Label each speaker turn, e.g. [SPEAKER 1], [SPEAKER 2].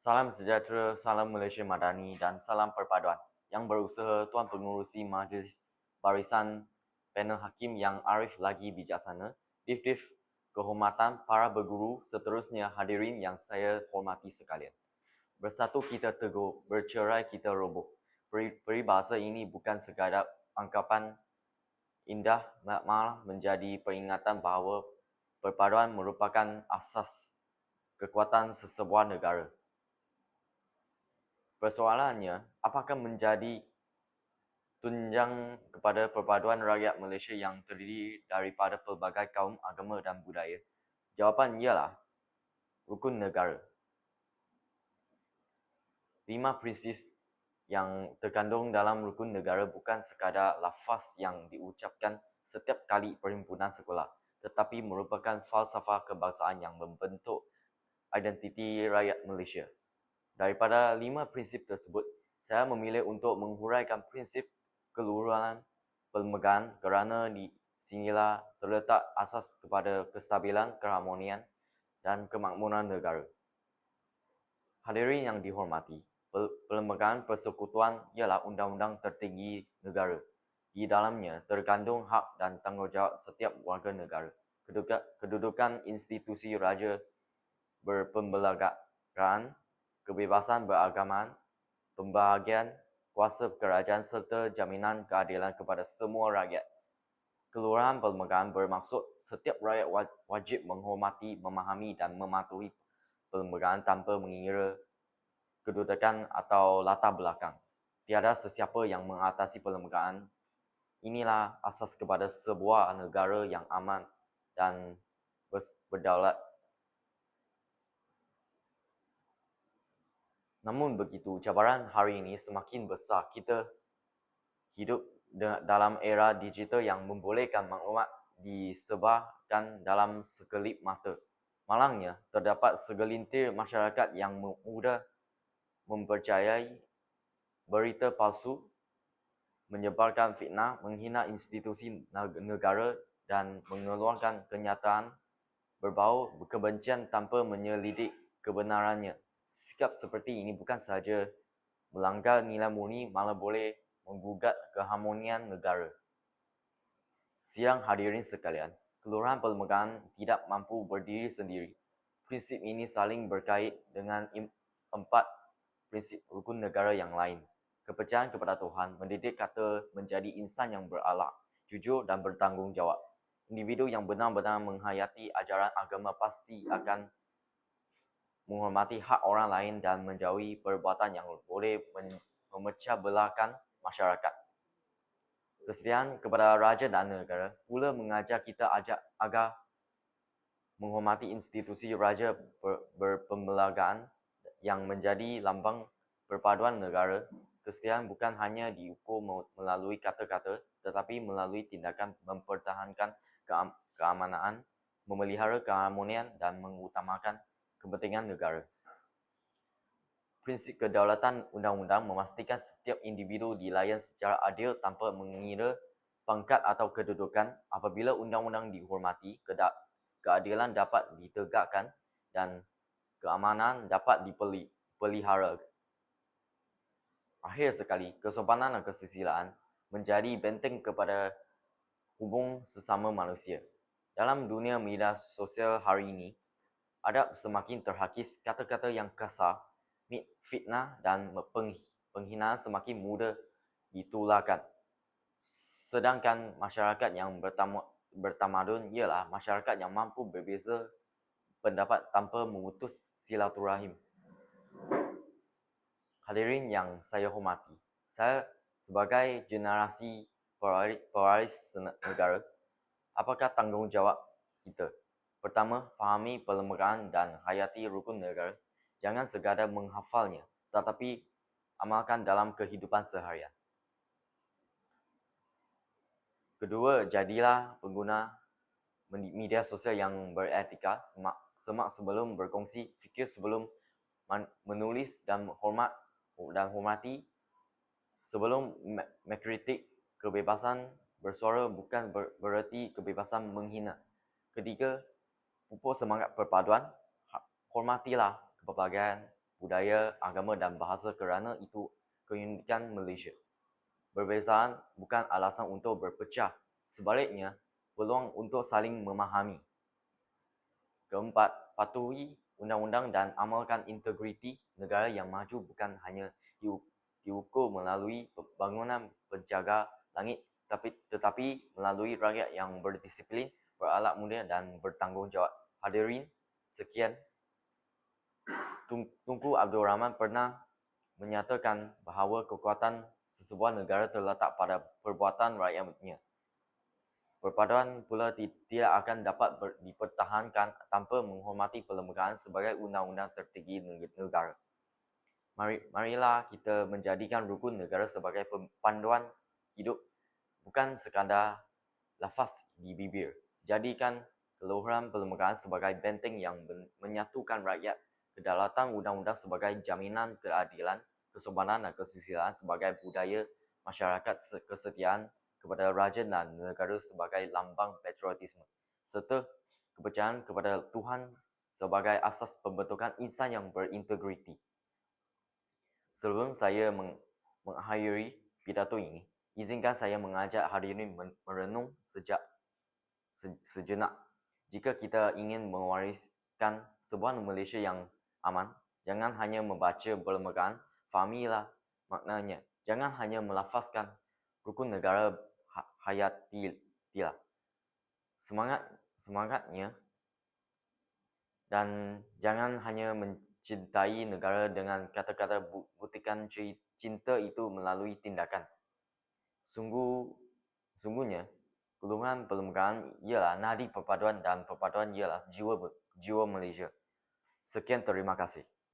[SPEAKER 1] Salam sejahtera, salam Malaysia Madani dan salam perpaduan. Yang berusaha Tuan Pengerusi Majlis Barisan Panel Hakim yang arif lagi bijaksana, Dif-Dif, kehormatan para berguru, seterusnya hadirin yang saya hormati sekalian. Bersatu kita teguh, bercerai kita roboh. Peribahasa ini bukan sekadar anggapan indah, malah menjadi peringatan bahawa perpaduan merupakan asas kekuatan sesebuah negara. Persoalannya, apakah menjadi tunjang kepada perpaduan rakyat Malaysia yang terdiri daripada pelbagai kaum, agama dan budaya? Jawapan ialah rukun negara. 5 prinsip yang terkandung dalam rukun negara bukan sekadar lafaz yang diucapkan setiap kali perhimpunan sekolah, tetapi merupakan falsafah kebangsaan yang membentuk identiti rakyat Malaysia. Daripada 5 prinsip tersebut, saya memilih untuk menghuraikan prinsip keluruhan perlembagaan kerana di sinilah terletak asas kepada kestabilan, keharmonian dan kemakmuran negara. Hadirin yang dihormati, perlembagaan persekutuan ialah undang-undang tertinggi negara. Di dalamnya terkandung hak dan tanggungjawab setiap warga negara. Kedudukan institusi raja berpembelangaan, kebebasan beragaman, pembahagian kuasa kerajaan serta jaminan keadilan kepada semua rakyat. Keluruhan perlembagaan bermaksud setiap rakyat wajib menghormati, memahami dan mematuhi perlembagaan tanpa mengira kedudukan atau latar belakang. Tiada sesiapa yang mengatasi perlembagaan. Inilah asas kepada sebuah negara yang aman dan berdaulat. Namun begitu, cabaran hari ini semakin besar. Kita hidup dalam era digital yang membolehkan maklumat disebarkan dalam sekelip mata. Malangnya, terdapat segelintir masyarakat yang mudah mempercayai berita palsu, menyebarkan fitnah, menghina institusi negara dan mengeluarkan kenyataan berbau kebencian tanpa menyelidik kebenarannya. Sikap seperti ini bukan sahaja melanggar nilai murni, malah boleh menggugat keharmonian negara. Sidang hadirin sekalian, keluruhan perlembagaan tidak mampu berdiri sendiri. Prinsip ini saling berkait dengan 4 prinsip rukun negara yang lain. Kepercayaan kepada Tuhan, mendidik kata menjadi insan yang berakhlak, jujur dan bertanggungjawab. Individu yang benar-benar menghayati ajaran agama pasti akan menghormati hak orang lain dan menjauhi perbuatan yang boleh memecah belahkan masyarakat. Kesetiaan kepada raja dan negara pula mengajar kita agar menghormati institusi raja berpembelangaan yang menjadi lambang perpaduan negara. Kesetiaan bukan hanya diukur melalui kata-kata, tetapi melalui tindakan mempertahankan keamanan, memelihara keharmonian dan mengutamakan kepentingan negara. Prinsip kedaulatan undang-undang memastikan setiap individu dilayan secara adil tanpa mengira pangkat atau kedudukan. Apabila undang-undang dihormati, keadilan dapat ditegakkan dan keamanan dapat dipelihara. Akhir sekali, kesopanan dan kesusilaan menjadi benteng kepada hubung sesama manusia. Dalam dunia media sosial hari ini, adab semakin terhakis, kata-kata yang kasar, fitnah dan penghinaan semakin mudah ditularkan. Sedangkan masyarakat yang bertamadun ialah masyarakat yang mampu berbeza pendapat tanpa memutus silaturahim. Hadirin yang saya hormati, saya sebagai generasi pewaris negara, apakah tanggungjawab kita? Pertama, fahami perlembagaan dan hayati rukun negara. Jangan sekadar menghafalnya, tetapi amalkan dalam kehidupan seharian. Kedua, jadilah pengguna media sosial yang beretika. Semak sebelum berkongsi, fikir sebelum menulis dan hormati sebelum mengkritik. Kebebasan bersuara bukan bererti kebebasan menghina. Ketiga, pupuk semangat perpaduan. Hormatilah kepelbagaian budaya, agama dan bahasa kerana itu keunikan Malaysia. Perbezaan bukan alasan untuk berpecah, sebaliknya peluang untuk saling memahami. Keempat, patuhi undang-undang dan amalkan integriti. Negara yang maju bukan hanya diukur melalui bangunan penjaga langit, tetapi melalui rakyat yang berdisiplin, berakhlak mulia dan bertanggungjawab. Hadirin, sekian. Tunku Abdul Rahman pernah menyatakan bahawa kekuatan sesebuah negara terletak pada perbuatan rakyatnya. Perpaduan pula tidak akan dapat dipertahankan tanpa menghormati perlembagaan sebagai undang-undang tertinggi negara. Marilah kita menjadikan rukun negara sebagai panduan hidup, bukan sekadar lafaz di bibir. Jadikan keluhuran perlembagaan sebagai benteng yang menyatukan rakyat, kedaulatan undang-undang sebagai jaminan keadilan, kesopanan dan kesusilaan sebagai budaya masyarakat, kesetiaan kepada raja dan negara sebagai lambang patriotisme, serta kepercayaan kepada Tuhan sebagai asas pembentukan insan yang berintegriti. Sebelum saya mengakhiri pidato ini, izinkan saya mengajak hadirin merenung sejenak. Jika kita ingin mewariskan sebuah Malaysia yang aman, jangan hanya membaca perlembagaan, fahamilah maknanya. Jangan hanya melafazkan rukun negara hayatilah. Semangatnya, dan jangan hanya mencintai negara dengan kata-kata, buktikan cinta itu melalui tindakan. Sungguhnya, keluhuran perlembagaan ialah nadi perpaduan dan perpaduan ialah jiwa Malaysia. Sekian, terima kasih.